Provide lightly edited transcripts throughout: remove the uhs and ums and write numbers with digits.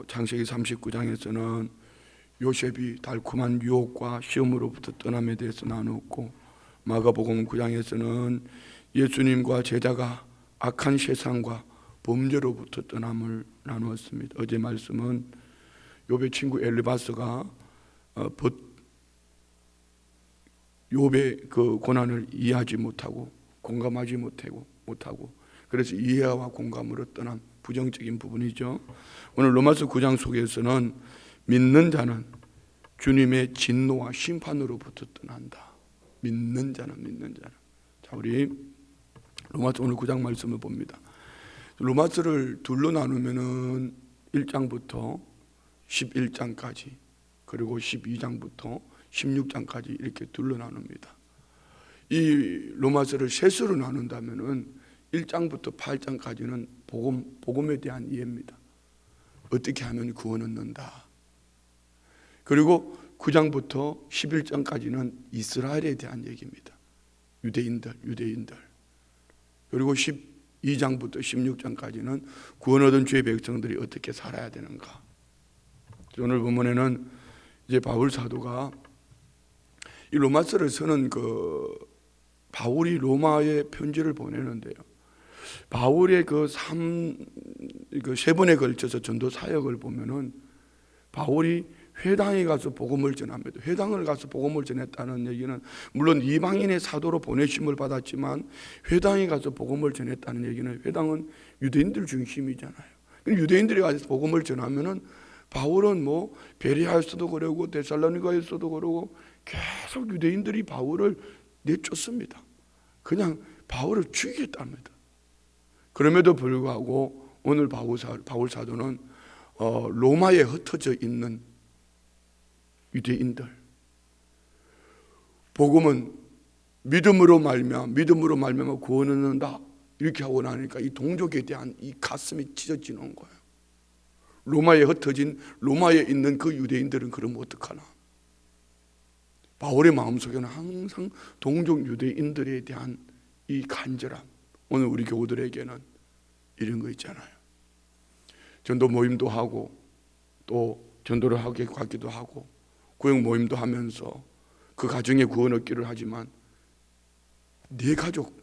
창세기 39장에서는 요셉이 달콤한 유혹과 시험으로부터 떠남에 대해서 나누었고, 마가복음 9장에서는 예수님과 제자가 악한 세상과 범죄로부터 떠남을 나누었습니다. 어제 말씀은 욥의 친구 엘리바스가 욥의 그 고난을 이해하지 못하고 공감하지 못하고 그래서 이해와 공감으로 떠난 부정적인 부분이죠. 오늘 로마서 9장 속에서는 믿는 자는 주님의 진노와 심판으로부터 떠난다. 믿는 자는. 자, 우리 로마서 오늘 9장 말씀을 봅니다. 로마서를 둘로 나누면은 1장부터 11장까지 그리고 12장부터 16장까지 이렇게 둘로 나눕니다. 이 로마서를 셋으로 나눈다면은 1장부터 8장까지는 복음에 대한 이해입니다. 어떻게 하면 구원 얻는다. 그리고 9장부터 11장까지는 이스라엘에 대한 얘기입니다. 유대인들. 그리고 12장부터 16장까지는 구원 얻은 주의 백성들이 어떻게 살아야 되는가. 오늘 본문에는 이제 바울 사도가 이 로마서를 쓰는 바울이 로마에 편지를 보내는데요. 바울의 세 번에 걸쳐서 전도 사역을 보면은 바울이 회당에 가서 복음을 전합니다. 회당을 가서 복음을 전했다는 얘기는 물론 이방인의 사도로 보내심을 받았지만 회당에 가서 복음을 전했다는 얘기는 회당은 유대인들 중심이잖아요. 유대인들이 가서 복음을 전하면은 바울은 베레아에서도 그러고 데살로니가에서도 그러고 계속 유대인들이 바울을 내쫓습니다. 그냥 바울을 죽이겠답니다. 그럼에도 불구하고 오늘 바울 사도는 로마에 흩어져 있는 유대인들, 복음은 믿음으로 말미암아 구원을 얻는다 이렇게 하고 나니까 이 동족에 대한 이 가슴이 찢어지는 거예요. 로마에 흩어진 로마에 있는 그 유대인들은 그러면 어떡하나. 바울의 마음속에는 항상 동족 유대인들에 대한 이 간절함. 오늘 우리 교우들에게는 이런 거 있잖아요. 전도 모임도 하고 또 전도를 하기도 하고 구역 모임도 하면서 그 가정에 구원 얻기를 하지만 내 가족,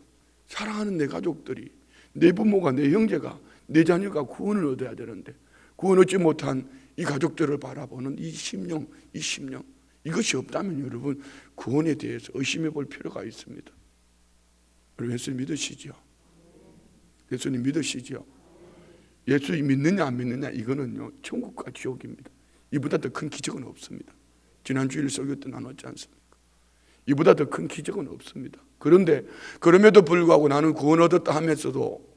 사랑하는 내 가족들이, 내 부모가, 내 형제가, 내 자녀가 구원을 얻어야 되는데 구원 얻지 못한 이 가족들을 바라보는 이 심령 이것이 없다면 여러분 구원에 대해서 의심해 볼 필요가 있습니다. 여러분 예수님 믿으시죠? 예수님 믿으시죠? 예수 믿느냐 안 믿느냐 이거는요 천국과 지옥입니다. 이보다 더 큰 기적은 없습니다. 지난 주일 설교 때 나눴지 않습니까? 이보다 더 큰 기적은 없습니다. 그런데 그럼에도 불구하고 나는 구원 얻었다 하면서도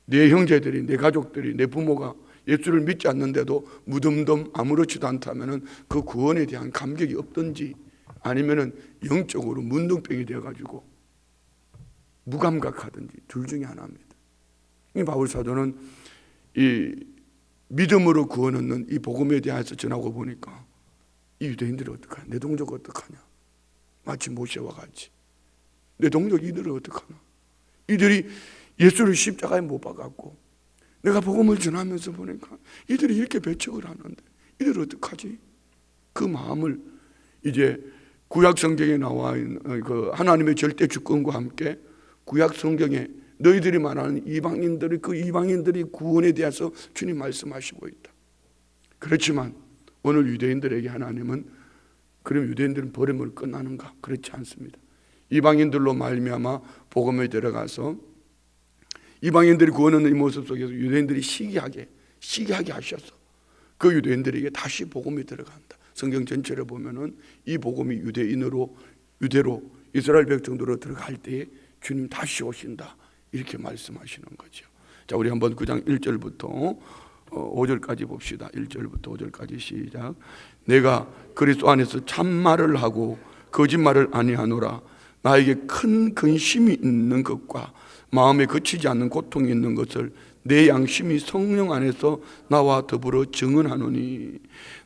내 형제들이, 내 가족들이, 내 부모가 예수를 믿지 않는데도 무덤덤 아무렇지도 않다면은 그 구원에 대한 감격이 없든지 아니면은 영적으로 문둥병이 되어가지고 무감각하든지 둘 중에 하나입니다. 이 바울 사도는 이 믿음으로 구원 얻는 이 복음에 대해서 전하고 보니까 이 유대인들이 어떡하냐, 내 동족 어떡하냐, 마치 모세와 같이 내 동족 이들은 어떡하나. 이들이 예수를 십자가에 못 박았고 내가 복음을 전하면서 보니까 이들이 이렇게 배척을 하는데 이들 어떡하지? 그 마음을 이제 구약 성경에 나와 있는 그 하나님의 절대 주권과 함께 구약 성경에 너희들이 말하는 이방인들이 구원에 대해서 주님 말씀하시고 있다. 그렇지만 오늘 유대인들에게 하나님은 그럼 유대인들은 버림으로 끝나는가? 그렇지 않습니다. 이방인들로 말미암아 복음에 들어가서 이방인들이 구원 얻는 이 모습 속에서 유대인들이 시기하게 하셔서 그 유대인들에게 다시 복음이 들어간다. 성경 전체를 보면은 이 복음이 유대로 이스라엘 백성들로 들어갈 때에 주님 다시 오신다. 이렇게 말씀하시는 거죠. 자, 우리 한번 9장 1절부터 5절까지 봅시다. 1절부터 5절까지 시작. 내가 그리스도 안에서 참말을 하고 거짓말을 아니하노라. 나에게 큰 근심이 있는 것과 마음에 그치지 않는 고통이 있는 것을 내 양심이 성령 안에서 나와 더불어 증언하노니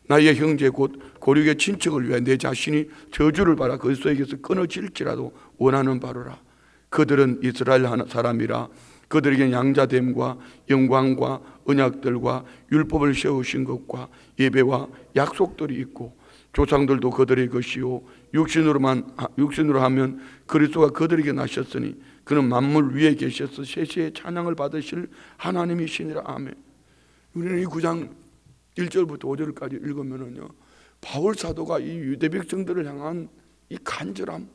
나의 형제 곧 고륙의 친척을 위해 내 자신이 저주를 받아 그리스도에게서 끊어질지라도 원하는 바로라. 그들은 이스라엘 사람이라 그들에게 양자됨과 영광과 언약들과 율법을 세우신 것과 예배와 약속들이 있고 조상들도 그들의 것이요 육신으로 하면 그리스도가 그들에게 나셨으니 그는 만물 위에 계셔서 세세의 찬양을 받으실 하나님이시니라. 아멘. 우리는 이 9장 1절부터 5절까지 읽으면은요, 바울 사도가 이 유대 백성들을 향한 이 간절함,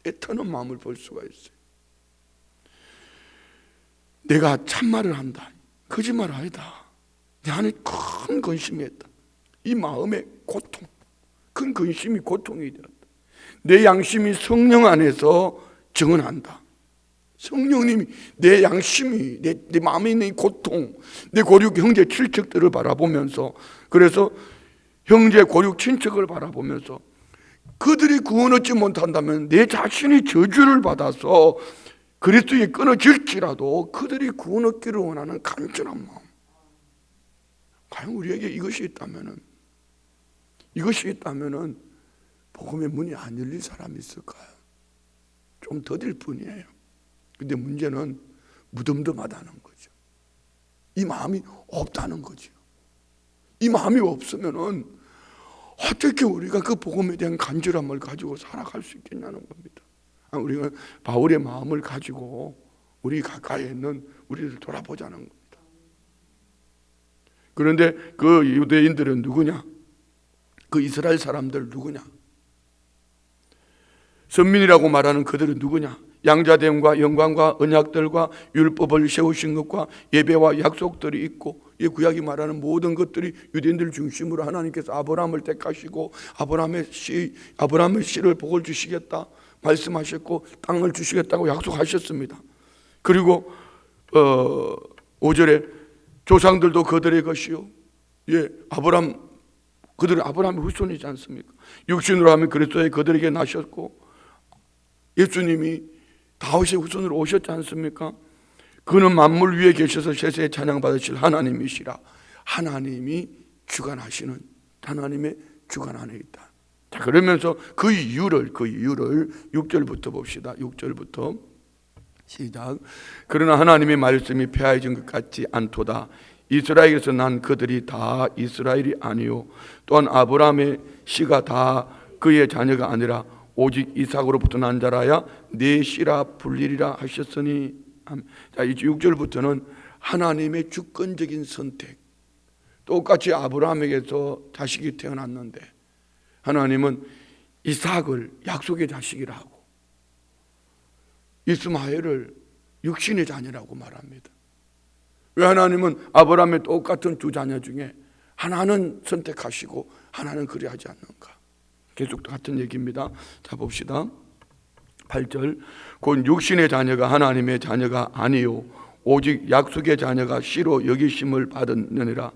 애타는 마음을 볼 수가 있어요. 내가 참말을 한다, 거짓말 아니다. 내 안에 큰 근심이 있다. 이 마음의 고통, 큰 근심이 고통이 되었다. 내 양심이 성령 안에서 증언한다. 성령님이 내 양심이, 내 마음에 있는 이 고통, 내 고륙 형제 친척들을 바라보면서, 그래서 형제 고륙 친척을 바라보면서 그들이 구원 얻지 못한다면 내 자신이 저주를 받아서 그리스도에 끊어질지라도 그들이 구원 얻기를 원하는 간절한 마음. 과연 우리에게 이것이 있다면은 복음의 문이 안 열릴 사람이 있을까요? 좀 더딜 뿐이에요. 근데 문제는 무덤덤하다는 거죠. 이 마음이 없다는 거죠. 이 마음이 없으면은 어떻게 우리가 그 복음에 대한 간절함을 가지고 살아갈 수 있겠냐는 겁니다. 우리가 바울의 마음을 가지고 우리 가까이에 있는 우리를 돌아보자는 겁니다. 그런데 그 유대인들은 누구냐? 그 이스라엘 사람들 누구냐? 선민이라고 말하는 그들은 누구냐? 양자됨과 영광과 언약들과 율법을 세우신 것과 예배와 약속들이 있고, 이 구약이 말하는 모든 것들이 유대인들 중심으로 하나님께서 아브라함을 택하시고 아브라함의 씨를 복을 주시겠다 말씀하셨고 땅을 주시겠다고 약속하셨습니다. 그리고 5절에 조상들도 그들의 것이요, 그들은 아브라함의 후손이지 않습니까? 육신으로 하면 그리스도의 그들에게 나셨고 예수님이 다윗의 후손으로 오셨지 않습니까? 그는 만물 위에 계셔서 세세에 찬양받으실 하나님이시라. 하나님이 주관하시는, 하나님의 주관 안에 있다. 자, 그러면서 그 이유를 6절부터 봅시다. 6절부터 시작. 그러나 하나님의 말씀이 폐하여진 것 같지 않도다. 이스라엘에서 난 그들이 다 이스라엘이 아니요 또한 아브라함의 씨가 다 그의 자녀가 아니라 오직 이삭으로부터 난 자라야 내 씨라 불리리라 하셨으니. 자, 이제 6절부터는 하나님의 주권적인 선택. 똑같이 아브라함에게서 자식이 태어났는데 하나님은 이삭을 약속의 자식이라 하고 이스마엘을 육신의 자녀라고 말합니다. 왜 하나님은 아브라함의 똑같은 두 자녀 중에 하나는 선택하시고 하나는 그리하지 않는가? 계속 같은 얘기입니다. 자, 봅시다. 8절. 곧 육신의 자녀가 하나님의 자녀가 아니요 오직 약속의 자녀가 씨로 여기심을 받았느니라.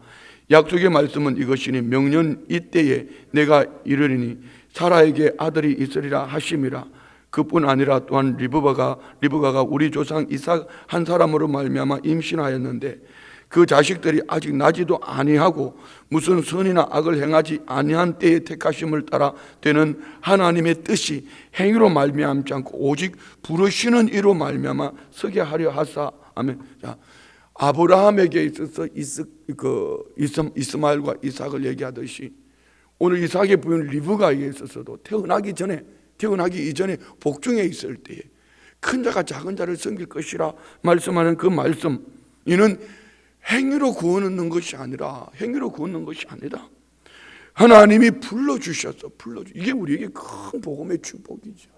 약속의 말씀은 이것이니 명년 이때에 내가 이르리니 사라에게 아들이 있으리라 하심이라. 그뿐 아니라 또한 리브가가 우리 조상 이삭 한 사람으로 말미암아 임신하였는데 그 자식들이 아직 나지도 아니하고 무슨 선이나 악을 행하지 아니한 때에 택하심을 따라 되는 하나님의 뜻이 행위로 말미암지 않고 오직 부르시는 이로 말미암아 서게 하려 하사. 아멘. 자, 아브라함에게 있어서 이스마엘과 이삭을 얘기하듯이 오늘 이삭의 부인 리브가에게 있어서도 태어나기 이전에 복중에 있을 때에 큰 자가 작은 자를 섬길 것이라 말씀하는 그 말씀, 이는 행위로 구원 얻는 것이 아니라 하나님이 불러주셔서 이게 우리에게 큰 복음의 축복이죠.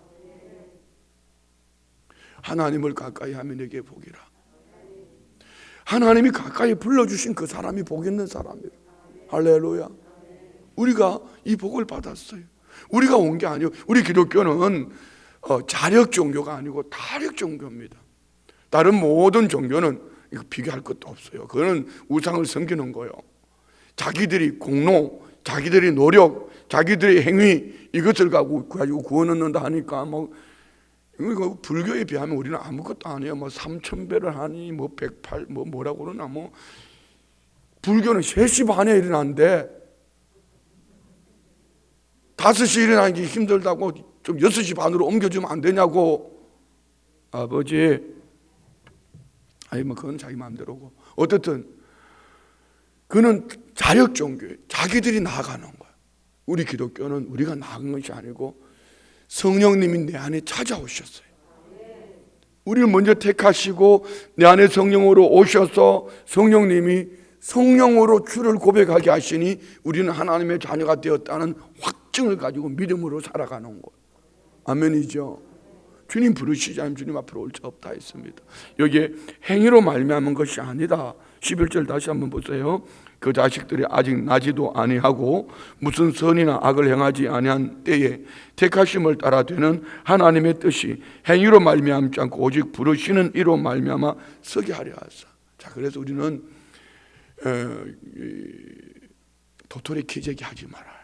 하나님을 가까이 하면 내게 복이라. 하나님이 가까이 불러주신 그 사람이 복 있는 사람이에요. 할렐루야. 우리가 이 복을 받았어요. 우리가 온 게 아니고, 우리 기독교는 자력 종교가 아니고 타력 종교입니다. 다른 모든 종교는 이거 비교할 것도 없어요. 그거는 우상을 섬기는 거예요. 자기들이 공로, 자기들이 노력, 자기들의 행위, 이것을 가지고 구원 얻는다 하니까 이거 불교에 비하면 우리는 아무것도 아니에요. 3,000배를 하니 108 뭐라고 그러나 불교는 3시 반에 일어나는데 5시 일어나기 힘들다고 좀 6시 반으로 옮겨주면 안 되냐고. 아버지, 아니면 그건 자기 마음대로고, 어쨌든 그는 자력 종교예요. 자기들이 나아가는 거예요. 우리 기독교는 우리가 나아간 것이 아니고 성령님이 내 안에 찾아오셨어요. 우리를 먼저 택하시고 내 안에 성령으로 오셔서 성령님이 성령으로 주를 고백하게 하시니 우리는 하나님의 자녀가 되었다는 확증을 가지고 믿음으로 살아가는 거예요. 아멘이죠. 주님 부르시지 않으면 주님 앞으로 올 자 없다 했습니다. 여기에 행위로 말미암은 것이 아니다. 11절 다시 한번 보세요. 그 자식들이 아직 나지도 아니하고 무슨 선이나 악을 행하지 아니한 때에 택하심을 따라 되는 하나님의 뜻이 행위로 말미암지 않고 오직 부르시는 이로 말미암아 서게 하려 하사. 자, 그래서 우리는 도토리 키재기 하지 말아요.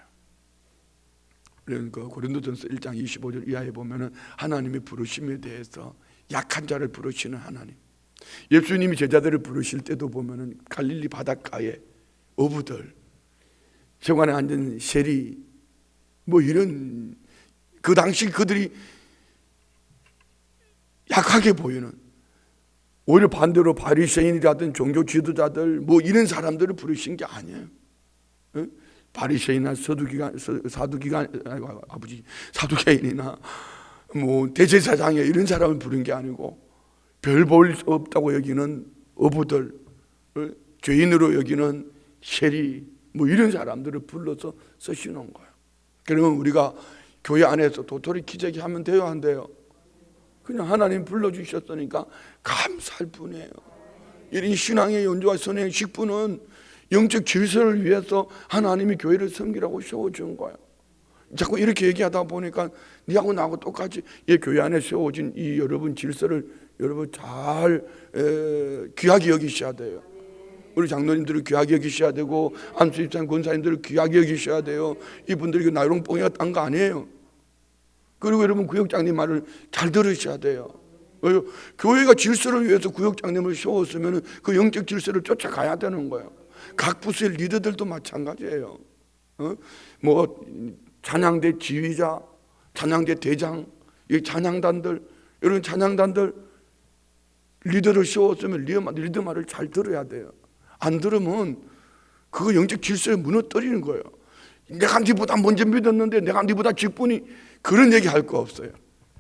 그러니까 고린도전서 1장 25절 이하에 보면은 하나님의 부르심에 대해서 약한 자를 부르시는 하나님. 예수님이 제자들을 부르실 때도 보면은 갈릴리 바닷가에 어부들, 세관에 앉은 세리, 뭐 이런, 그 당시 그들이 약하게 보이는, 오히려 반대로 바리새인이라든 종교 지도자들 뭐 이런 사람들을 부르신 게 아니에요. 바리새인이나 사두개인이나 뭐 대제사장이나 이런 사람을 부른 게 아니고 별 볼 수 없다고 여기는 어부들, 죄인으로 여기는 세리, 뭐 이런 사람들을 불러서 쓰시는 거예요. 그러면 우리가 교회 안에서 도토리 키재기 하면 돼요, 안 돼요? 그냥 하나님 불러주셨으니까 감사할 뿐이에요. 이런 신앙의 연주와 선행의 식분은 영적 질서를 위해서 하나님이 교회를 섬기라고 세워준 거예요. 자꾸 이렇게 얘기하다 보니까 니하고 나하고 똑같이 이 교회 안에 세워진 이 여러분 질서를 여러분 잘 귀하게 여기셔야 돼요. 우리 장로님들을 귀하게 여기셔야 되고 안수집사님 권사님들을 귀하게 여기셔야 돼요. 이분들이 나이롱뽕이가 딴 거 아니에요. 그리고 여러분 구역장님 말을 잘 들으셔야 돼요. 교회가 질서를 위해서 구역장님을 세웠으면 그 영적 질서를 쫓아가야 되는 거예요. 각 부서의 리더들도 마찬가지예요. 뭐 찬양대 지휘자, 찬양대 대장, 이 찬양단들, 여러분 찬양단들 리더를 세웠으면 리더 말을 잘 들어야 돼요. 안 들으면 그거 영적 질서에 무너뜨리는 거예요. 내가 니보다 먼저 믿었는데 내가 니보다 직분이, 그런 얘기 할 거 없어요.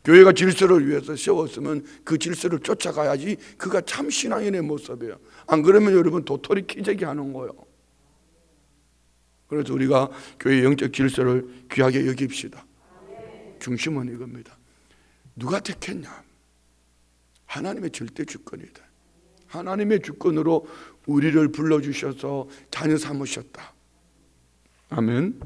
교회가 질서를 위해서 세웠으면 그 질서를 쫓아가야지 그가 참 신앙인의 모습이에요. 안 그러면 여러분 도토리 키재기 하는 거예요. 그래서 우리가 교회의 영적 질서를 귀하게 여깁시다. 중심은 이겁니다. 누가 택했냐? 하나님의 절대 주권이다. 하나님의 주권으로 우리를 불러주셔서 자녀 삼으셨다. 아멘.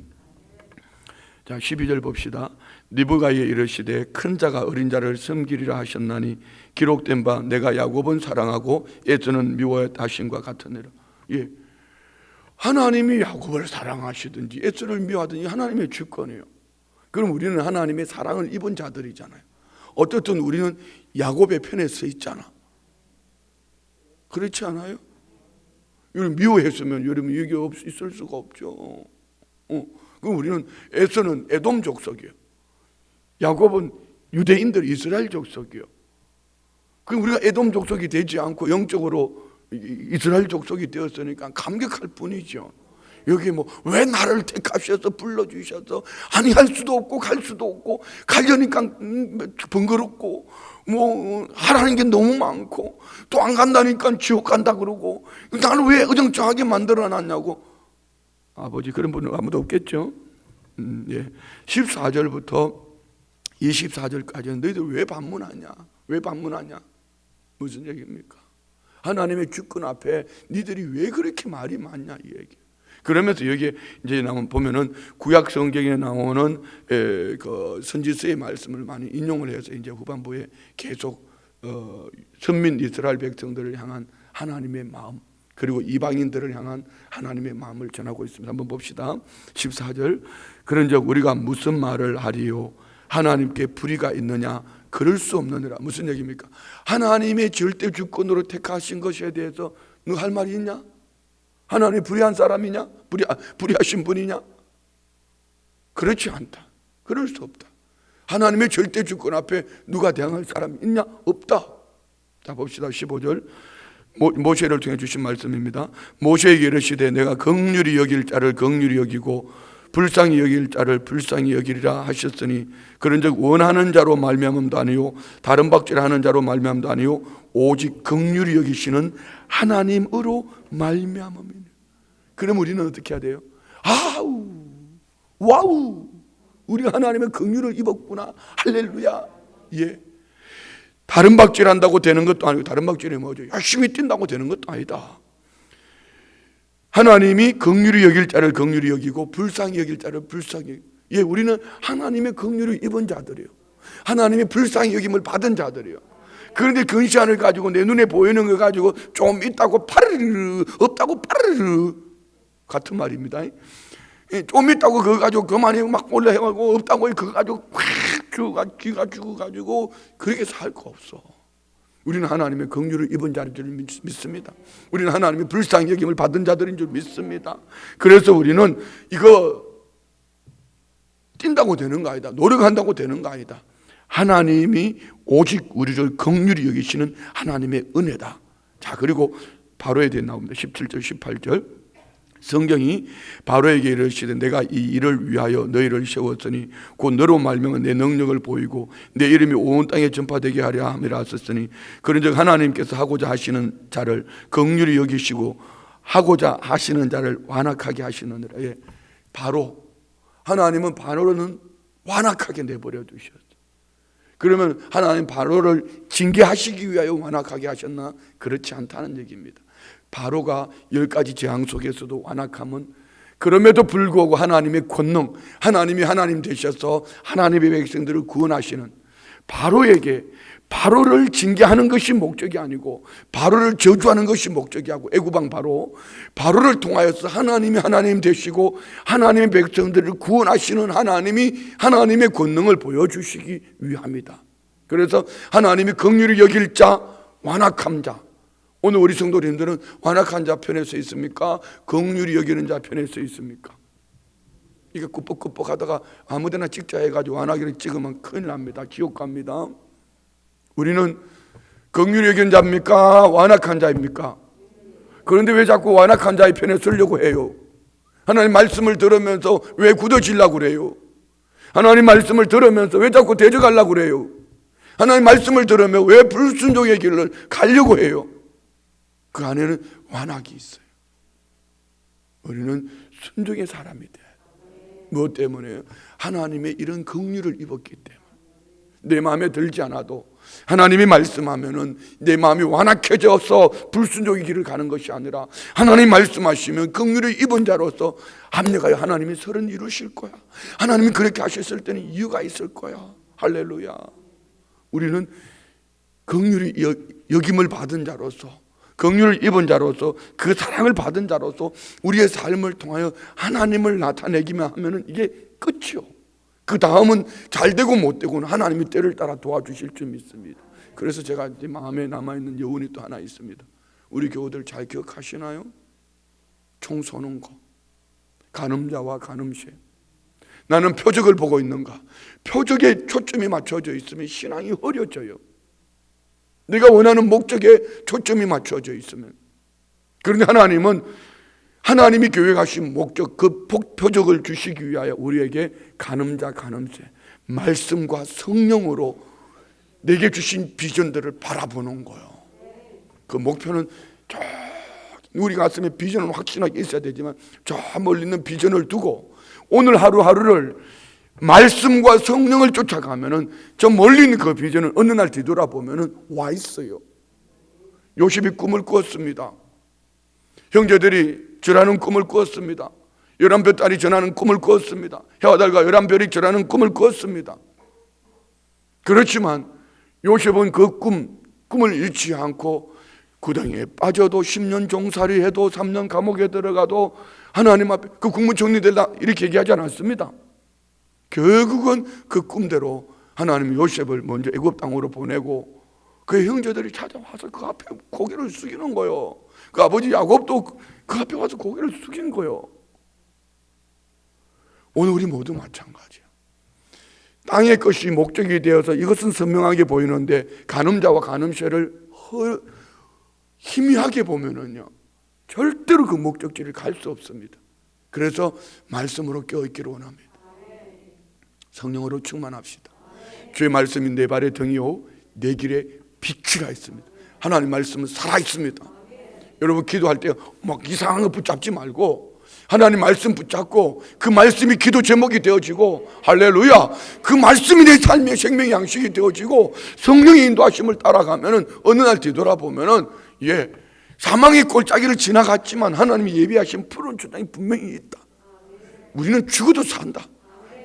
자, 12절 봅시다. 리브가에 이르시되 큰 자가 어린 자를 섬기리라 하셨나니 기록된 바 내가 야곱은 사랑하고 에서는 미워했다 하신과 같으니라. 예, 하나님이 야곱을 사랑하시든지 에서를 미워하든지 하나님의 주권이에요. 그럼 우리는 하나님의 사랑을 입은 자들이잖아요. 어떻든 우리는 야곱의 편에 서 있잖아. 그렇지 않아요? 여러분 미워했으면 여러분 여기 있을 수가 없죠. 그럼 우리는 에서는 에돔 족속이에요. 야곱은 유대인들 이스라엘 족속이에요. 그럼 우리가 에돔 족속이 되지 않고 영적으로 이스라엘 족속이 되었으니까 감격할 뿐이죠. 여기 뭐 왜 나를 택하셔서 불러주셔서 아니 할 수도 없고 갈 수도 없고 가려니까 번거롭고 뭐 하라는 게 너무 많고 또 안 간다니까 지옥 간다 그러고 나를 왜 어정쩡하게 만들어놨냐고. 아버지 그런 분은 아무도 없겠죠. 예. 14절부터 24절까지는 너희들 왜 반문하냐? 왜 반문하냐? 무슨 얘기입니까? 하나님의 주권 앞에 니들이 왜 그렇게 말이 많냐 이 얘기. 그러면서 여기에 이제 보면은 구약 성경에 나오는 그 선지서의 말씀을 많이 인용을 해서 이제 후반부에 계속 선민 이스라엘 백성들을 향한 하나님의 마음 그리고 이방인들을 향한 하나님의 마음을 전하고 있습니다. 한번 봅시다. 14절. 그런즉 우리가 무슨 말을 하리요? 하나님께 불의가 있느냐? 그럴 수 없느니라. 무슨 얘기입니까? 하나님의 절대 주권으로 택하신 것에 대해서 너 할 말이 있냐? 하나님이 불의한 사람이냐? 불의하신 분이냐? 그렇지 않다. 그럴 수 없다. 하나님의 절대 주권 앞에 누가 대항할 사람이 있냐? 없다. 자 봅시다. 15절. 모세를 통해 주신 말씀입니다. 모세에게 이르시되 내가 긍휼히 여길 자를 긍휼히 여기고 불쌍히 여길 자를 불쌍히 여기리라 하셨으니 그런즉 원하는 자로 말미암음도 아니요 다른 박질하는 자로 말미암음도 아니요 오직 긍휼히 여기시는 하나님으로 말미암음이니. 그럼 우리는 어떻게 해야 돼요? 아우 와우 우리 하나님의 긍휼을 입었구나. 할렐루야. 예. 다른 박질한다고 되는 것도 아니고, 다른 박질이 뭐죠? 열심히 뛴다고 되는 것도 아니다. 하나님이 긍휼히 여길 자를 긍휼히 여기고 불쌍히 여길 자를 불쌍히. 예, 우리는 하나님의 긍휼을 입은 자들이에요. 하나님의 불쌍히 여김을 받은 자들이에요. 그런데 근시안을 가지고 내 눈에 보이는 거 가지고 좀 있다고 파르르 없다고 파르르 같은 말입니다. 좀 있다고 그거 가지고 그만해 막 올라해가지고 없다고 그거 가지고 기가 죽어가지고 그렇게 살 거 없어. 우리는 하나님의 긍휼을 입은 자인 줄 믿습니다. 우리는 하나님의 불쌍히 여김을 받은 자들인 줄 믿습니다. 그래서 우리는 이거 뛴다고 되는 거 아니다. 노력한다고 되는 거 아니다. 하나님이 오직 우리를 긍휼히 여기시는 하나님의 은혜다. 자, 그리고 바로에 대해 나옵니다. 17절 18절 성경이 바로에게 이르시되 내가 이 일을 위하여 너희를 세웠으니 곧 너로 말미암아 내 능력을 보이고 내 이름이 온 땅에 전파되게 하려 함이라 하셨으니 그런즉 하나님께서 하고자 하시는 자를 긍휼히 여기시고 하고자 하시는 자를 완악하게 하시느니라. 예. 바로 하나님은 바로는 완악하게 내버려 두셨어요. 그러면 하나님 바로를 징계하시기 위하여 완악하게 하셨나? 그렇지 않다는 얘기입니다. 바로가 10가지 재앙 속에서도 완악함은 그럼에도 불구하고 하나님의 권능, 하나님이 하나님 되셔서 하나님의 백성들을 구원하시는 바로에게 바로를 징계하는 것이 목적이 아니고 바로를 저주하는 것이 목적이 하고 애굽왕 바로를 통하여서 하나님이 하나님 되시고 하나님의 백성들을 구원하시는 하나님이 하나님의 권능을 보여주시기 위함이다. 그래서 하나님이 긍휼히 여길 자, 완악한 자. 오늘 우리 성도님들은 완악한 자 편에 서 있습니까? 긍휼히 여기는 자 편에 서 있습니까? 이게 꾸벅꾸벅 하다가 아무데나 찍자 해가지고 완악을 찍으면 큰일 납니다. 지옥 갑니다. 우리는 긍휼히 여기는 자입니까? 완악한 자입니까? 그런데 왜 자꾸 완악한 자의 편에 서려고 해요? 하나님 말씀을 들으면서 왜 굳어지려고 그래요? 하나님 말씀을 들으면서 왜 자꾸 대적하려고 그래요? 하나님 말씀을 들으면 왜 불순종의 길을 가려고 해요? 그 안에는 완악이 있어요. 우리는 순종의 사람이 돼요. 무엇 때문에요? 하나님의 이런 긍휼을 입었기 때문에. 내 마음에 들지 않아도 하나님이 말씀하면은 내 마음이 완악해져서 불순종의 길을 가는 것이 아니라 하나님 말씀하시면 긍휼을 입은 자로서 합력하여 하나님이 설은 이루실 거야. 하나님이 그렇게 하셨을 때는 이유가 있을 거야. 할렐루야. 우리는 긍휼히 여김을 받은 자로서 긍휼을 입은 자로서 그 사랑을 받은 자로서 우리의 삶을 통하여 하나님을 나타내기만 하면은 이게 끝이요. 그 다음은 잘 되고 못 되고는 하나님이 때를 따라 도와주실 줄 믿습니다. 그래서 제가 이제 마음에 남아있는 여운이 또 하나 있습니다. 우리 교우들 잘 기억하시나요? 총 쏘는 거, 간음자와 간음죄. 나는 표적을 보고 있는가? 표적에 초점이 맞춰져 있으면 신앙이 흐려져요. 내가 원하는 목적에 초점이 맞춰져 있으면. 그런데 하나님은 하나님이 계획하신 목적, 그 표적을 주시기 위하여 우리에게 간음자 간음죄, 말씀과 성령으로 내게 주신 비전들을 바라보는 거예요. 그 목표는 저 우리 가슴에 비전은 확실하게 있어야 되지만 저 멀리 있는 비전을 두고 오늘 하루하루를 말씀과 성령을 쫓아가면은 저 멀리 있는 그 비전은 어느 날 뒤돌아보면은 와 있어요. 요셉이 꿈을 꾸었습니다. 형제들이 절하는 꿈을 꾸었습니다. 11별 딸이 전하는 꿈을 꾸었습니다. 해와 달과 11별이 절하는 꿈을 꾸었습니다. 그렇지만 요셉은 그 꿈을 잃지 않고 구덩이에 빠져도 10년 종살이 해도 3년 감옥에 들어가도 하나님 앞에 그 국무총리 되다 이렇게 얘기하지 않았습니다. 결국은 그 꿈대로 하나님이 요셉을 먼저 애굽 땅으로 보내고 그의 형제들이 찾아와서 그 앞에 고개를 숙이는 거예요. 그 아버지 야곱도 그 앞에 와서 고개를 숙인 거예요. 오늘 우리 모두 마찬가지야. 땅의 것이 목적이 되어서 이것은 선명하게 보이는데 간음자와 간음죄를 희미하게 보면은요 절대로 그 목적지를 갈 수 없습니다. 그래서 말씀으로 깨어있기를 원합니다. 성령으로 충만합시다. 주의 말씀이 내 발의 등이요 내 길에 빛이라 했습니다. 하나님 말씀은 살아있습니다. 여러분 기도할 때 막 이상한 거 붙잡지 말고 하나님 말씀 붙잡고 그 말씀이 기도 제목이 되어지고, 할렐루야, 그 말씀이 내 삶의 생명의 양식이 되어지고 성령의 인도하심을 따라가면은 어느 날 뒤돌아보면은 사망의 골짜기를 지나갔지만 하나님이 예비하신 푸른 초장이 분명히 있다. 우리는 죽어도 산다.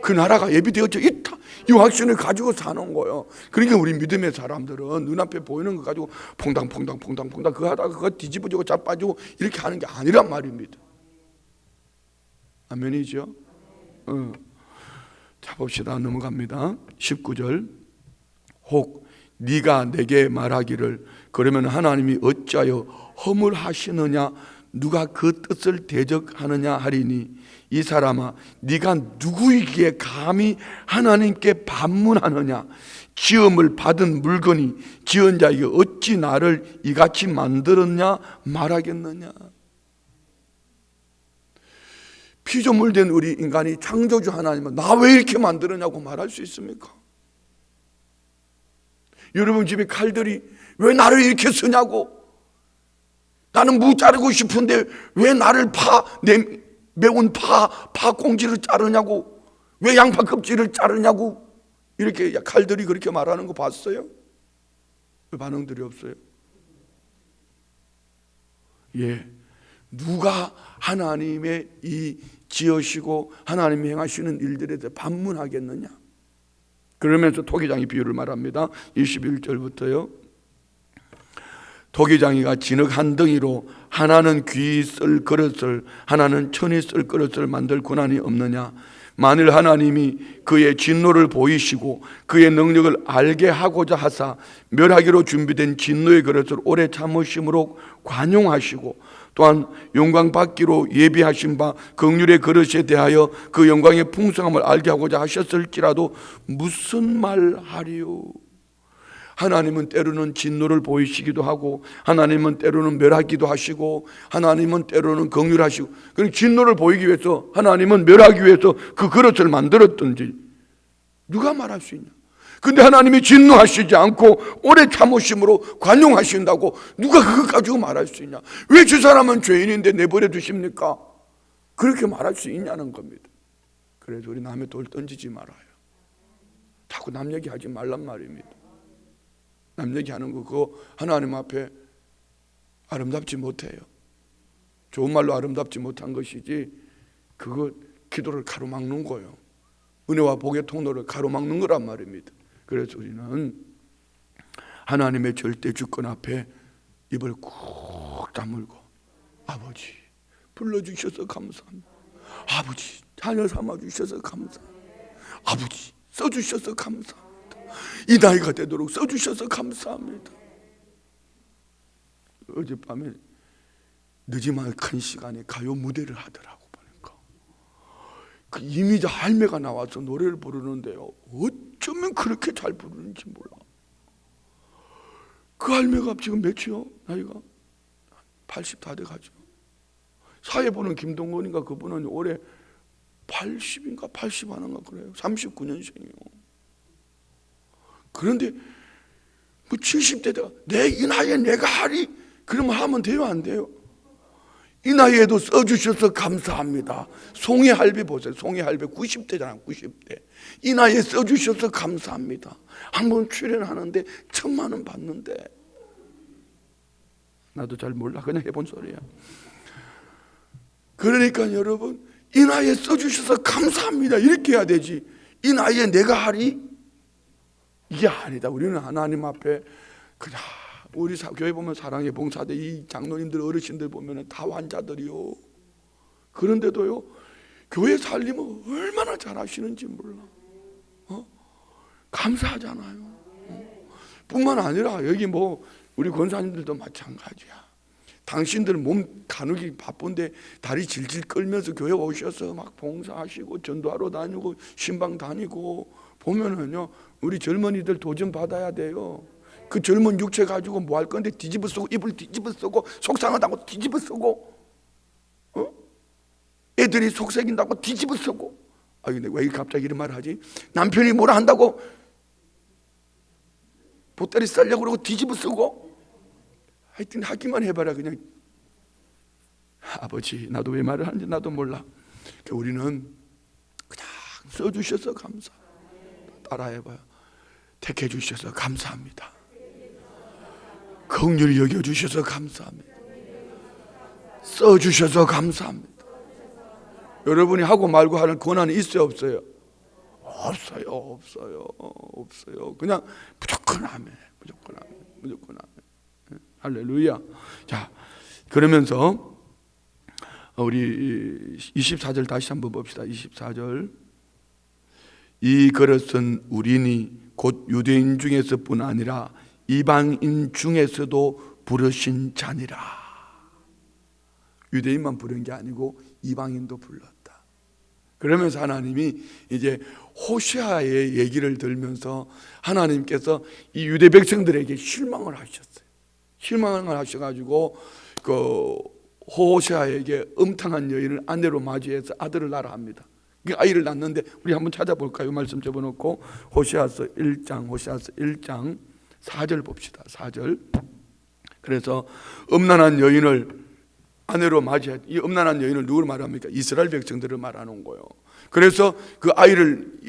그 나라가 예비되어져 있다. 이 확신을 가지고 사는 거예요. 그러니까 우리 믿음의 사람들은 눈앞에 보이는 거 가지고 퐁당퐁당 그거 하다가 그거 뒤집어지고 자빠지고 이렇게 하는 게 아니란 말입니다. 아멘이죠? 자 봅시다. 넘어갑니다. 19절. 혹 네가 내게 말하기를 그러면 하나님이 어찌하여 허물하시느냐 누가 그 뜻을 대적하느냐 하리니 이 사람아 네가 누구이기에 감히 하나님께 반문하느냐 지음을 받은 물건이 지은 자에게 어찌 나를 이같이 만들었냐 말하겠느냐. 피조물 된 우리 인간이 창조주 하나님은 나 왜 이렇게 만들었냐고 말할 수 있습니까? 여러분 집에 칼들이 왜 나를 이렇게 쓰냐고, 나는 무 자르고 싶은데 왜 나를 매운 파 꽁지를 자르냐고, 왜 양파 껍질을 자르냐고, 이렇게 칼들이 그렇게 말하는 거 봤어요? 왜 반응들이 없어요? 누가 하나님의 이 지으시고 하나님이 행하시는 일들에 대해 반문하겠느냐. 그러면서 토기장이 비유를 말합니다. 21절부터요. 토기장이가 진흙 한 덩이로 하나는 귀 쓸 그릇을 하나는 천이 쓸 그릇을 만들 고난이 없느냐. 만일 하나님이 그의 진노를 보이시고 그의 능력을 알게 하고자 하사 멸하기로 준비된 진노의 그릇을 오래 참으심으로 관용하시고 또한 영광 받기로 예비하신 바 긍휼의 그릇에 대하여 그 영광의 풍성함을 알게 하고자 하셨을지라도 무슨 말 하리요. 하나님은 때로는 진노를 보이시기도 하고 하나님은 때로는 멸하기도 하시고 하나님은 때로는 긍휼하시고, 그럼 진노를 보이기 위해서 하나님은 멸하기 위해서 그 그릇을 만들었던지 누가 말할 수 있냐. 근데 하나님이 진노하시지 않고 오래 참으심으로 관용하신다고 누가 그것 가지고 말할 수 있냐. 왜 저 사람은 죄인인데 내버려 두십니까? 그렇게 말할 수 있냐는 겁니다. 그래서 우리 남의 돌 던지지 말아요. 자꾸 남 얘기하지 말란 말입니다. 남 얘기하는 거 그거 하나님 앞에 아름답지 못해요. 좋은 말로 아름답지 못한 것이지 그거 기도를 가로막는 거예요. 은혜와 복의 통로를 가로막는 거란 말입니다. 그래서 우리는 하나님의 절대 주권 앞에 입을 꾹 다물고 아버지 불러주셔서 감사합니다. 아버지 자녀 삼아주셔서 감사합니다. 아버지 써주셔서 감사합니다. 이 나이가 되도록 써주셔서 감사합니다. 어젯밤에 늦지막한 시간에 가요 무대를 하더라고. 보니까 그 이미자 할매가 나와서 노래를 부르는데요, 어쩌면 그렇게 잘 부르는지 몰라. 그 할매가 지금 몇이요? 나이가 80 다 돼가죠. 사회 보는 김동건인가 그분은 올해 80인가 80 하는가 그래요. 39년생이에요. 그런데 뭐 70대가 내 이 나이에 내가 하리 그러면 하면 돼요, 안 돼요? 이 나이에도 써주셔서 감사합니다. 송이할배 보세요. 송이할배 90대잖아. 90대. 이 나이에 써주셔서 감사합니다. 한번 출연하는데 1,000만 원 받는데, 나도 잘 몰라, 그냥 해본 소리야. 그러니까 여러분, 이 나이에 써주셔서 감사합니다 이렇게 해야 되지, 이 나이에 내가 하리? 이게 아니다. 우리는 하나님 앞에 그냥, 우리 교회 보면 사랑의 봉사대 이 장로님들 어르신들 보면 다 환자들이요. 그런데도요 교회 살림을 얼마나 잘하시는지 몰라. 감사하잖아요. 뿐만 아니라 여기 뭐 우리 권사님들도 마찬가지야. 당신들 몸 가누기 바쁜데 다리 질질 끌면서 교회 오셔서 막 봉사하시고 전도하러 다니고 신방 다니고 보면은요, 우리 젊은이들 도전 받아야 돼요. 그 젊은 육체 가지고 뭐 할 건데 뒤집어 쓰고 입을 뒤집어 쓰고 속상하다고 뒤집어 쓰고 애들이 속삭인다고 뒤집어 쓰고 근데 왜 갑자기 이런 말을 하지? 남편이 뭐라 한다고 보따리 싸려고 그러고 뒤집어 쓰고 하여튼 하기만 해봐라. 그냥 아버지 나도 왜 말을 하는지 나도 몰라. 우리는 그냥 써주셔서 감사. 따라해봐요. 택해 주셔서 감사합니다. 긍휼히 여겨주셔서 감사합니다. 써주셔서 감사합니다. 여러분이 하고 말고 하는 권한이 있어요 없어요? 없어요. 그냥 무조건 아멘. 무조건 아멘. 할렐루야. 자, 그러면서 우리 24절 다시 한번 봅시다. 24절. 이 그릇은 우리니 곧 유대인 중에서뿐 아니라 이방인 중에서도 부르신 잔이라. 유대인만 부른 게 아니고 이방인도 불렀다. 그러면서 하나님이 이제 호시아의 얘기를 들면서 하나님께서 이 유대 백성들에게 실망을 하셨어요. 실망을 하셔가지고 그 호시아에게 음탕한 여인을 아내로 맞이해서 아들을 낳으라 합니다. 그 아이를 낳는데 우리 한번 찾아볼까요? 말씀 접어놓고 호시아서 1장 4절 봅시다. 4절. 그래서 음란한 여인을 아내로 맞이해. 이 음란한 여인을 누구를 말합니까? 이스라엘 백성들을 말하는 거예요. 그래서 그 아이를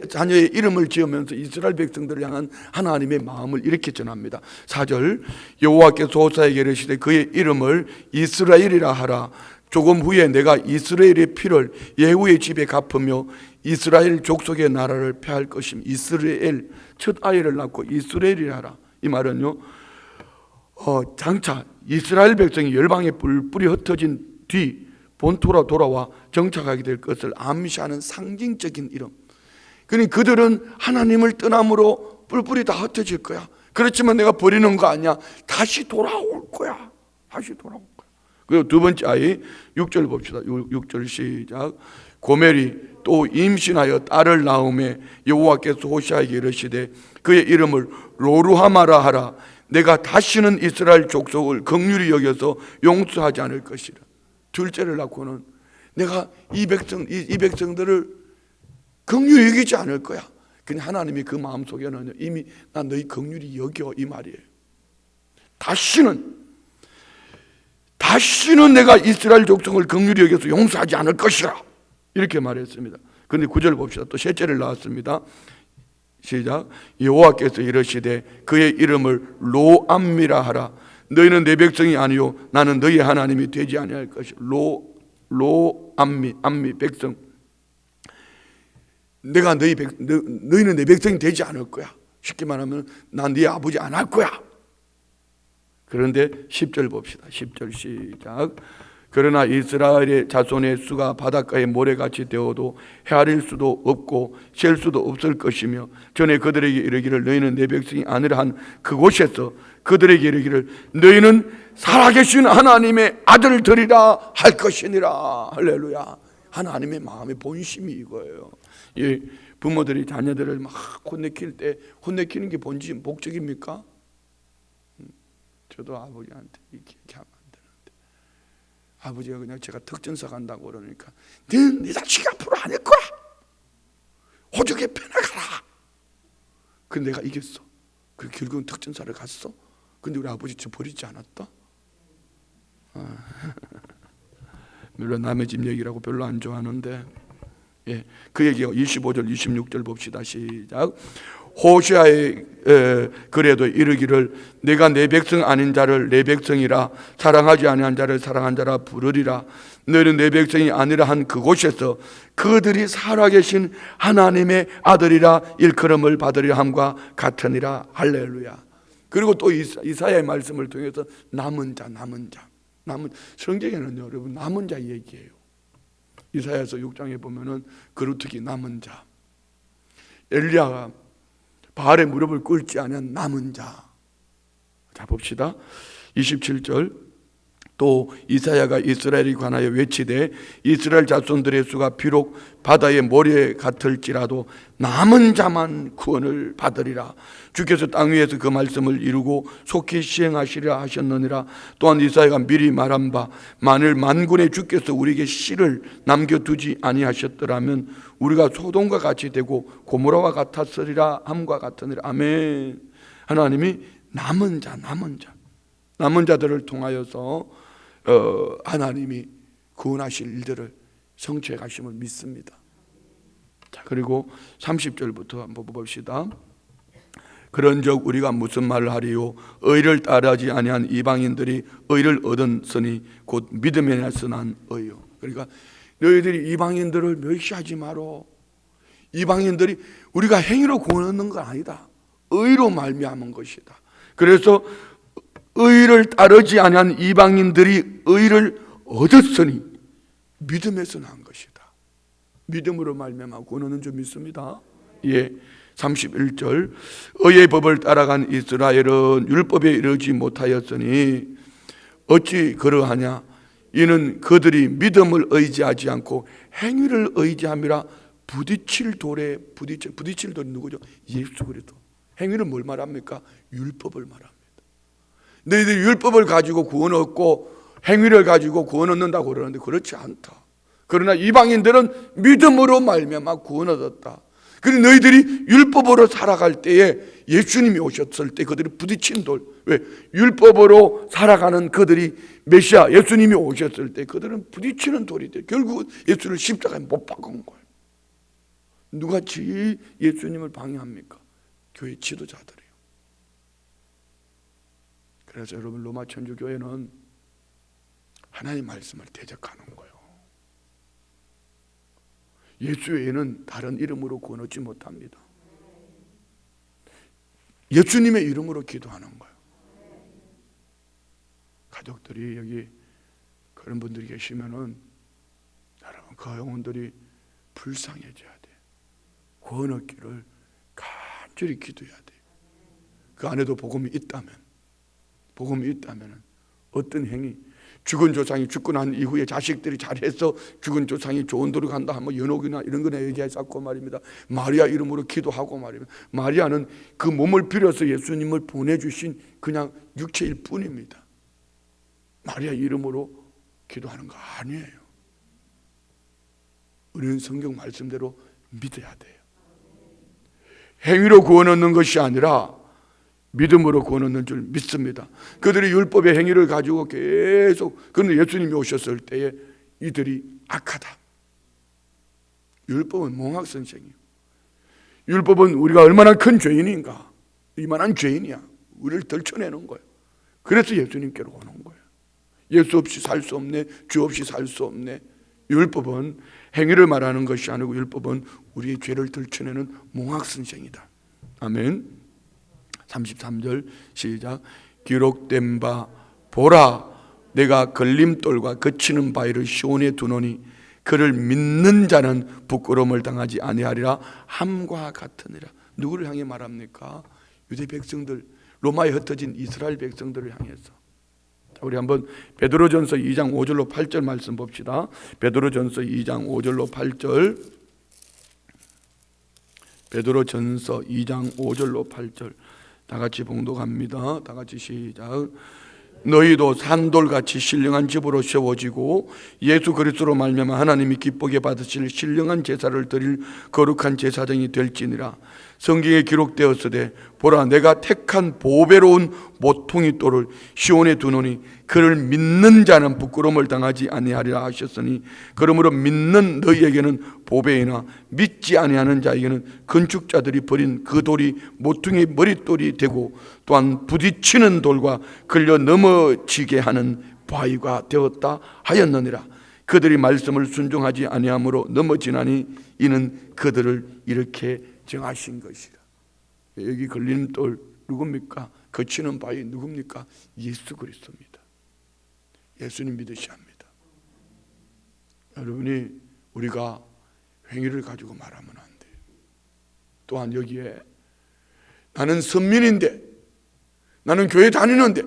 자녀의 이름을 지으면서 이스라엘 백성들을 향한 하나님의 마음을 이렇게 전합니다. 4절. 여호와께서 호사에게 이르시되 그의 이름을 이스라엘이라 하라. 조금 후에 내가 이스라엘의 피를 예후의 집에 갚으며 이스라엘 족속의 나라를 폐할 것임. 이스라엘 첫 아이를 낳고 이스라엘이라 하라. 이 말은요, 장차 이스라엘 백성이 열방의 뿔뿔이 흩어진 뒤 본토로 돌아와 정착하게 될 것을 암시하는 상징적인 이름. 그러니 그들은 하나님을 떠남으로 뿔뿔이 다 흩어질 거야. 그렇지만 내가 버리는 거 아니야. 다시 돌아올 거야. 그리고 두 번째 아이 6절 봅시다. 6절 시작. 고멜이 또 임신하여 딸을 낳음에 여호와께서 호시아에게 이르시되 그의 이름을 로루하마라 하라. 내가 다시는 이스라엘 족속을 긍휼히 여겨서 용서하지 않을 것이라. 둘째를 낳고는 내가 이 백성들을 긍휼히 여기지 않을 거야. 그냥 하나님이 그 마음속에는 이미 난 너희 긍휼히 여겨 이 말이에요. 다시는 내가 이스라엘 족속을 긍휼히 여겨서 용서하지 않을 것이라 이렇게 말했습니다. 그런데 9절 봅시다. 또 셋째를 낳았습니다. 시작. 여호와께서 이르시되 그의 이름을 로암미라 하라. 너희는 내 백성이 아니요 나는 너희 하나님이 되지 아니할 것이라. 로암미 백성. 내가 너희는 내 백성이 되지 않을 거야. 쉽게 말하면 난 네 아버지 안 할 거야. 그런데 10절 봅시다. 10절 시작. 그러나 이스라엘의 자손의 수가 바닷가의 모래같이 되어도 헤아릴 수도 없고 셀 수도 없을 것이며 전에 그들에게 이르기를 너희는 내 백성이 아니라 한 그곳에서 그들에게 이르기를 너희는 살아계신 하나님의 아들들이라 할 것이니라. 할렐루야. 하나님의 마음의 본심이 이거예요. 이 부모들이 자녀들을 막 혼내킬 때 혼내키는 게 목적입니까? 저도 아버지한테 이렇게 하면 안 되는데 아버지가 그냥 제가 특전사 간다고 그러니까 네 자식이 앞으로 안 할 거야. 호적에 편나가라. 근데 내가 이겼어. 그 결국은 특전사를 갔어. 근데 우리 아버지 저 버리지 않았다. 물론 남의 집 얘기라고 별로 안 좋아하는데 그 얘기가 25절 26절 봅시다. 시작. 호시아의 그래도 이르기를 내가 내 백성 아닌 자를 내 백성이라 사랑하지 아니한 자를 사랑한 자라 부르리라. 너희는 내 백성이 아니라 한 그곳에서 그들이 살아계신 하나님의 아들이라 일컬음을 받으려 함과 같으니라. 할렐루야. 그리고 또 이사야의 말씀을 통해서 남은 자 성경에는 여러분 남은 자 얘기예요. 이사야서 6장에 보면은 그루트기 남은 자, 엘리야가 바알의 무릎을 꿇지 않은 남은 자. 자 봅시다. 27절 또 이사야가 이스라엘에 관하여 외치되 이스라엘 자손들의 수가 비록 바다의 모래 같을지라도 남은 자만 구원을 받으리라. 주께서 땅 위에서 그 말씀을 이루고 속히 시행하시리라 하셨느니라. 또한 이사야가 미리 말한 바 만일 만군의 주께서 우리에게 씨를 남겨두지 아니하셨더라면 우리가 소돔과 같이 되고 고모라와 같았으리라 함과 같으니라. 아멘. 하나님이 남은 자들을 통하여서 하나님이 구원하실 일들을 성취해 가심을 믿습니다. 자, 그리고 30절부터 한번 봅시다. 그런즉 우리가 무슨 말을 하리요? 의를 따르지 아니한 이방인들이 의를 얻었으니 곧 믿음에서 난 의요. 그러니까 너희들이 이방인들을 멸시하지 마라. 이방인들이 우리가 행위로 구원 얻는 건 아니다. 의로 말미암은 것이다. 그래서 의를 따르지 아니한 이방인들이 의를 얻었으니 믿음에서 난 것이다. 믿음으로 말미암아 구원 얻는 줄 믿습니다. 예, 31절 의의 법을 따라간 이스라엘은 율법에 이르지 못하였으니 어찌 그러하냐? 이는 그들이 믿음을 의지하지 않고 행위를 의지함이라. 부딪힐 돌에 부딪힐 돌이 누구죠? 예수 그리스도. 행위는 뭘 말합니까? 율법을 말합니다. 너희들이 율법을 가지고 구원 얻고 행위를 가지고 구원 얻는다고 그러는데 그렇지 않다. 그러나 이방인들은 믿음으로 말미암아 구원 얻었다. 그리고 너희들이 율법으로 살아갈 때에 예수님이 오셨을 때 그들이 부딪힌 돌, 왜? 율법으로 살아가는 그들이 메시아 예수님이 오셨을 때 그들은 부딪히는 돌이 돼. 결국 예수를 십자가에 못 박은 거예요. 누가 제일 예수님을 방해합니까? 교회 지도자들이요. 그래서 여러분 로마 천주교회는 하나님 말씀을 대적하는 거예요. 예수 외에는 다른 이름으로 구원 얻지 못합니다. 예수님의 이름으로 기도하는 거예요. 가족들이 여기 그런 분들이 계시면은 여러분 그 영혼들이 불쌍해져야 돼. 구원 얻기를 간절히 기도해야 돼. 그 안에도 복음이 있다면 어떤 행위, 죽은 조상이 죽고 난 이후에 자식들이 잘해서 죽은 조상이 좋은 도로 간다 하면 연옥이나 이런 거나 얘기했었고 말입니다. 마리아 이름으로 기도하고 말입니다. 마리아는 그 몸을 빌어서 예수님을 보내주신 그냥 육체일 뿐입니다. 마리아 이름으로 기도하는 거 아니에요. 우리는 성경 말씀대로 믿어야 돼요. 행위로 구원 얻는 것이 아니라 믿음으로 구원 얻는 줄 믿습니다. 그들이 율법의 행위를 가지고 계속, 그런데 예수님이 오셨을 때에 이들이 악하다. 율법은 몽학선생이에요. 율법은 우리가 얼마나 큰 죄인인가, 이만한 죄인이야, 우리를 들춰내는 거예요. 그래서 예수님께로 오는 거예요. 예수 없이 살 수 없네, 주 없이 살 수 없네. 율법은 행위를 말하는 것이 아니고 율법은 우리의 죄를 들춰내는 몽학선생이다. 아멘. 33절 시작. 기록된 바 보라, 내가 걸림돌과 거치는 바위를 시온에 두노니 그를 믿는 자는 부끄러움을 당하지 아니하리라 함과 같으니라. 누구를 향해 말합니까? 유대 백성들, 로마에 흩어진 이스라엘 백성들을 향해서. 우리 한번 베드로전서 2장 5절로 8절 말씀 봅시다. 베드로전서 2장 5절로 8절. 베드로전서 2장 5절로 8절. 다 같이 봉독합니다. 다 같이 시작. 너희도 산돌같이 신령한 집으로 세워지고 예수 그리스도로 말미암아 하나님이 기쁘게 받으실 신령한 제사를 드릴 거룩한 제사장이 될지니라. 성경에 기록되었으되 보라, 내가 택한 보배로운 모퉁이 돌을 시온에 두노니 그를 믿는 자는 부끄러움을 당하지 아니하리라 하셨으니, 그러므로 믿는 너희에게는 보배이나 믿지 아니하는 자에게는 건축자들이 버린 그 돌이 모퉁이 머릿돌이 되고 또한 부딪히는 돌과 걸려 넘어지게 하는 바위가 되었다 하였느니라. 그들이 말씀을 순종하지 아니함으로 넘어지나니 이는 그들을 이렇게 정하신 것이라. 여기 걸리는 돌 누굽니까? 거치는 바위 누굽니까? 예수 그리스도입니다. 예수님 믿으셔야 합니다. 여러분이 우리가 행위를 가지고 말하면 안 돼요. 또한 여기에 나는 선민인데, 나는 교회 다니는데,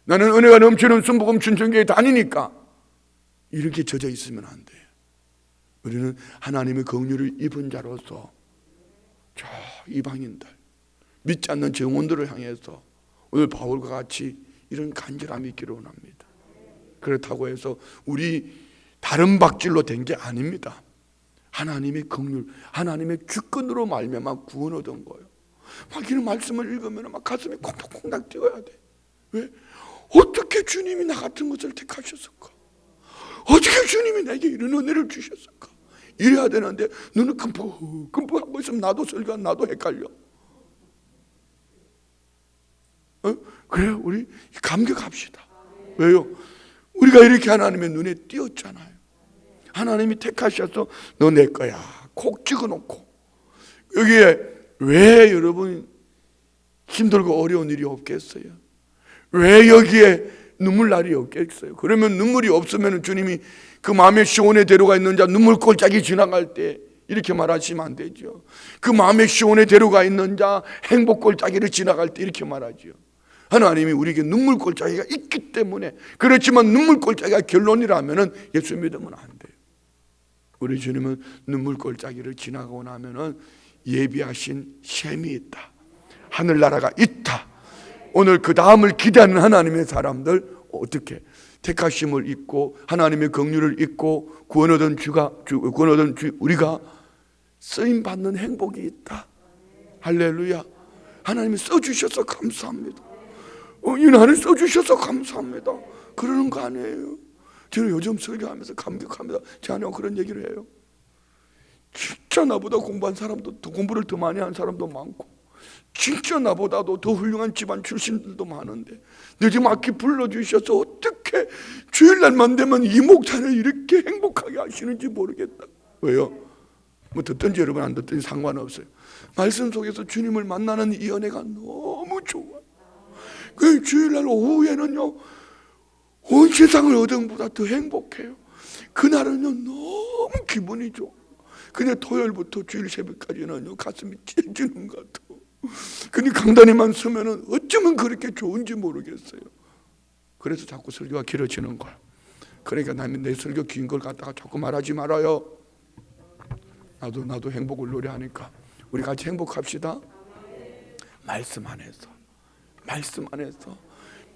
나는 은혜가 넘치는 순복음 춘천교회 다니니까 이렇게 젖어 있으면 안 돼요. 우리는 하나님의 긍휼을 입은 자로서 저 이방인들, 믿지 않는 정원들을 향해서 오늘 바울과 같이 이런 간절함이 있기를 원합니다. 그렇다고 해서 우리 다른 박질로 된 게 아닙니다. 하나님의 긍휼, 하나님의 주권으로 말미암아 구원 얻은 거예요. 막 이런 말씀을 읽으면 막 가슴이 콩닥콩닥 뛰어야 돼. 왜? 어떻게 주님이 나 같은 것을 택하셨을까? 어떻게 주님이 내게 이런 은혜를 주셨을까? 이래야 되는데 눈을 끔뻑끔뻑하고 있으면 나도 설교, 나도 헷갈려. 그래요. 우리 감격합시다. 왜요? 우리가 이렇게 하나님의 눈에 띄었잖아요. 하나님이 택하셔서 너 내 거야 콕 찍어놓고, 여기에 왜 여러분 힘들고 어려운 일이 없겠어요? 왜 여기에 눈물 날이 없겠어요? 그러면 눈물이 없으면 주님이 그 마음의 시온의 대로가 있는 자 눈물 골짜기 지나갈 때 이렇게 말하시면 안 되죠. 그 마음의 시온의 대로가 있는 자 행복 골짜기를 지나갈 때 이렇게 말하죠. 하나님이 우리에게 눈물 골짜기가 있기 때문에. 그렇지만 눈물 골짜기가 결론이라면 예수 믿으면 안 돼요. 우리 주님은 눈물 골짜기를 지나가고 나면 예비하신 셈이 있다, 하늘나라가 있다. 오늘 그 다음을 기대하는 하나님의 사람들 어떻게 택하심을 잊고 하나님의 긍휼을 잊고 구원 얻은 우리가 쓰임 받는 행복이 있다. 할렐루야. 하나님이 써주셔서 감사합니다. 이 날을 써주셔서 감사합니다. 그러는 거 아니에요. 저는 요즘 설교하면서 감격합니다. 제 아내가 그런 얘기를 해요. 진짜 나보다 공부한 사람도, 공부를 더 많이 한 사람도 많고, 진짜 나보다도 더 훌륭한 집안 출신들도 많은데 요즘 악기 불러주셔서 어떻게 주일날만 되면 이 목사를 이렇게 행복하게 하시는지 모르겠다. 왜요? 뭐 듣든지 여러분 안 듣든지 상관없어요. 말씀 속에서 주님을 만나는 이 은혜가 너무 좋아요. 그 주일날 오후에는요 온 세상을 얻은 것보다 더 행복해요. 그날은요 너무 기분이 좋아. 근데 토요일부터 주일 새벽까지는요 가슴이 찢어지는 것 같아요. 근데 강단에만 서면은 어쩌면 그렇게 좋은지 모르겠어요. 그래서 자꾸 설교가 길어지는 거야. 그러니까 나는 내 설교 긴 걸 갖다가 자꾸 말하지 말아요. 나도 행복을 노래하니까 우리 같이 행복합시다. 말씀 안에서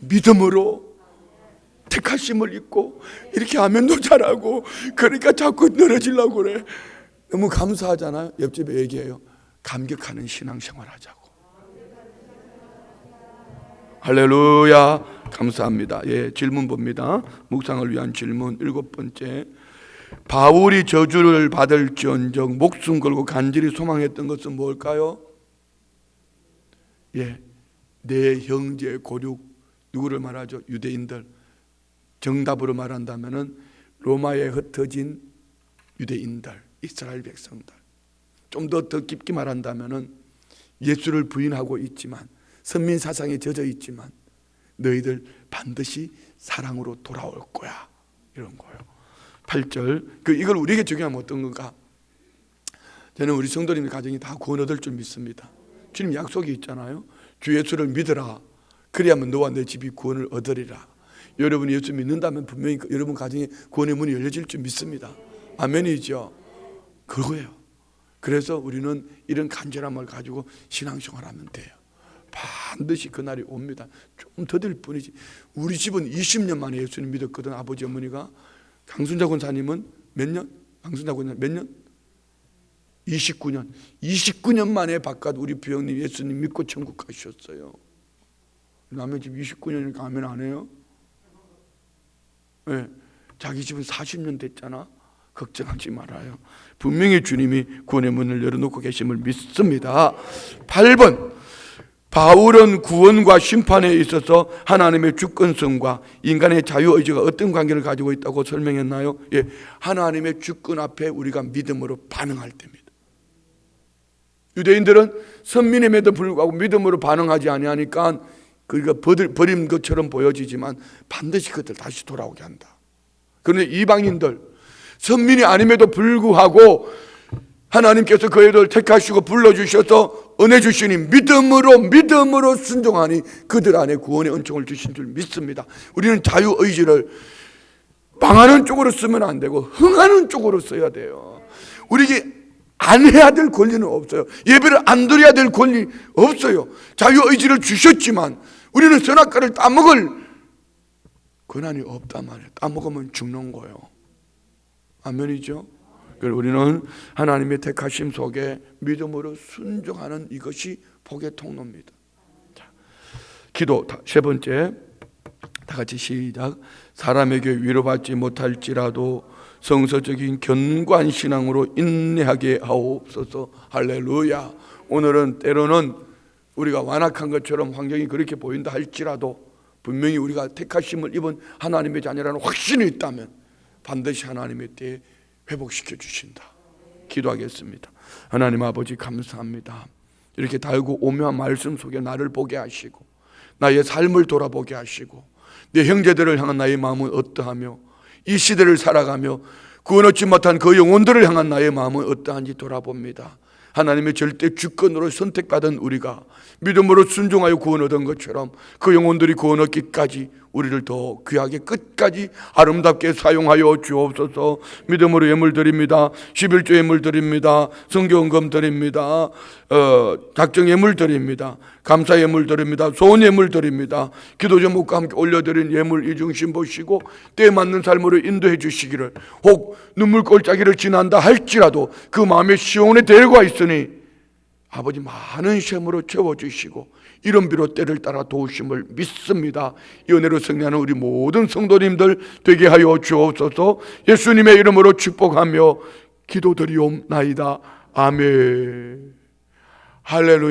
믿음으로 택하심을 잊고 이렇게 하면도 잘하고, 그러니까 자꾸 늘어지려고 그래. 너무 감사하잖아요. 옆집에 얘기해요. 감격하는 신앙생활 하자고. 할렐루야. 감사합니다. 예, 질문 봅니다. 묵상을 위한 질문 7번째. 바울이 저주를 받을지언정 목숨 걸고 간절히 소망했던 것은 뭘까요? 예, 내 형제 고륙, 누구를 말하죠? 유대인들. 정답으로 말한다면은 로마에 흩어진 유대인들, 이스라엘 백성들. 좀 더 깊게 말한다면은 예수를 부인하고 있지만, 선민 사상에 젖어 있지만 너희들 반드시 사랑으로 돌아올 거야, 이런 거예요. 8절. 이걸 우리에게 적용하면 어떤 건가? 저는 우리 성도님의 가정이 다 구원 얻을 줄 믿습니다. 주님 약속이 있잖아요. 주 예수를 믿으라. 그래야만 너와 내 집이 구원을 얻으리라. 여러분이 예수 믿는다면 분명히 여러분 가정에 구원의 문이 열려질 줄 믿습니다. 아멘이죠. 그거예요. 그래서 우리는 이런 간절함을 가지고 신앙생활하면 돼요. 반드시 그날이 옵니다. 좀 더딜 뿐이지. 우리 집은 20년 만에 예수님 믿었거든. 아버지 어머니가. 강순자 권사님은 몇 년? 강순자 권사님 몇 년? 29년 만에 바깥 우리 부형님 예수님 믿고 천국 가셨어요. 남의 집 29년이니까 아멘 안 해요? 네. 자기 집은 40년 됐잖아. 걱정하지 말아요. 분명히 주님이 구원의 문을 열어놓고 계심을 믿습니다. 8번. 바울은 구원과 심판에 있어서 하나님의 주권성과 인간의 자유의지가 어떤 관계를 가지고 있다고 설명했나요? 예, 하나님의 주권 앞에 우리가 믿음으로 반응할 때입니다. 유대인들은 선민임에도 불구하고 믿음으로 반응하지 아니하니까 그러니까 버린 것처럼 보여지지만 반드시 그들 다시 돌아오게 한다. 그런데 이방인들, 선민이 아님에도 불구하고 하나님께서 그들을 택하시고 불러주셔서 은혜 주시니 믿음으로 순종하니 그들 안에 구원의 은총을 주신 줄 믿습니다. 우리는 자유의지를 망하는 쪽으로 쓰면 안 되고 흥하는 쪽으로 써야 돼요. 우리에게 안 해야 될 권리는 없어요. 예배를 안 드려야 될 권리 없어요. 자유의지를 주셨지만 우리는 선악과를 따먹을 권한이 없단 말이에요. 따먹으면 죽는 거예요. 아멘이죠? 그래서 우리는 하나님의 택하심 속에 믿음으로 순종하는 이것이 복의 통로입니다. 자, 기도 세 번째, 다 같이 시작. 사람에게 위로받지 못할지라도 성서적인 견고한 신앙으로 인내하게 하옵소서. 할렐루야. 오늘은 때로는 우리가 완악한 것처럼 환경이 그렇게 보인다 할지라도 분명히 우리가 택하심을 입은 하나님의 자녀라는 확신이 있다면 반드시 하나님의 때에 회복시켜 주신다. 기도하겠습니다. 하나님 아버지 감사합니다. 이렇게 달고 오묘한 말씀 속에 나를 보게 하시고 나의 삶을 돌아보게 하시고 내 형제들을 향한 나의 마음은 어떠하며 이 시대를 살아가며 구원 얻지 못한 그 영혼들을 향한 나의 마음은 어떠한지 돌아봅니다. 하나님의 절대 주권으로 선택받은 우리가 믿음으로 순종하여 구원 얻은 것처럼 그 영혼들이 구원 얻기까지 우리를 더 귀하게 끝까지 아름답게 사용하여 주옵소서. 믿음으로 예물 드립니다. 11조 예물 드립니다. 성경금 드립니다. 작정 예물 드립니다. 감사 예물 드립니다. 소원 예물 드립니다. 기도 제목과 함께 올려드린 예물 이 중심 보시고 때에 맞는 삶으로 인도해 주시기를, 혹 눈물 골짜기를 지난다 할지라도 그 마음의 시온의 대가 있으니 아버지 많은 셈으로 채워주시고 이런 비로 때를 따라 도우심을 믿습니다. 이 은혜로 승리하는 우리 모든 성도님들 되게 하여 주옵소서. 예수님의 이름으로 축복하며 기도드리옵나이다. 아멘. 할렐루야.